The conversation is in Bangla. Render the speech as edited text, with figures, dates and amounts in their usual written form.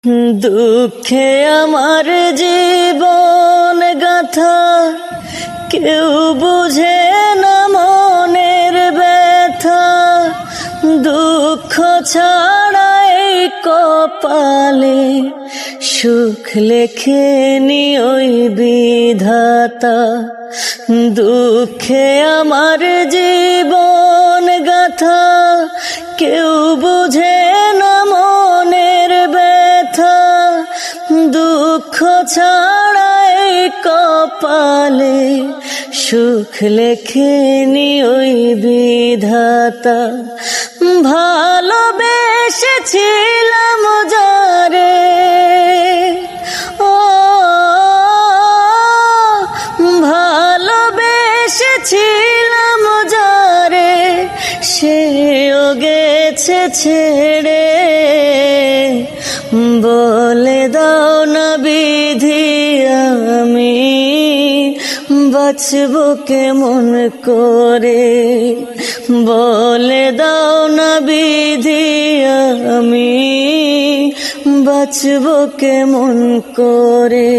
দুঃখে আমার জীবন গাথা, কেউ বুঝে না মনের ব্যথা। দুঃখ ছাড়াই কপালে সুখ লেখেনি ওই বিধাতা। দুঃখে আমার জীবন গাথা, কেউ বুঝে না মনের ব্যথা। দুঃখ ছাড়াই কপালে সুখ লেখেনি ওই বিধাতা। ভালোবেসেছিলাম যারে, ও ভালোবেসেছিলাম যারে, সেও গেছে ছেড়ে। বলে দাও না বিধি, আমি বাঁচব কেমন করে? বলে দাও না বিধি, আমি বাঁচব কেমন করে?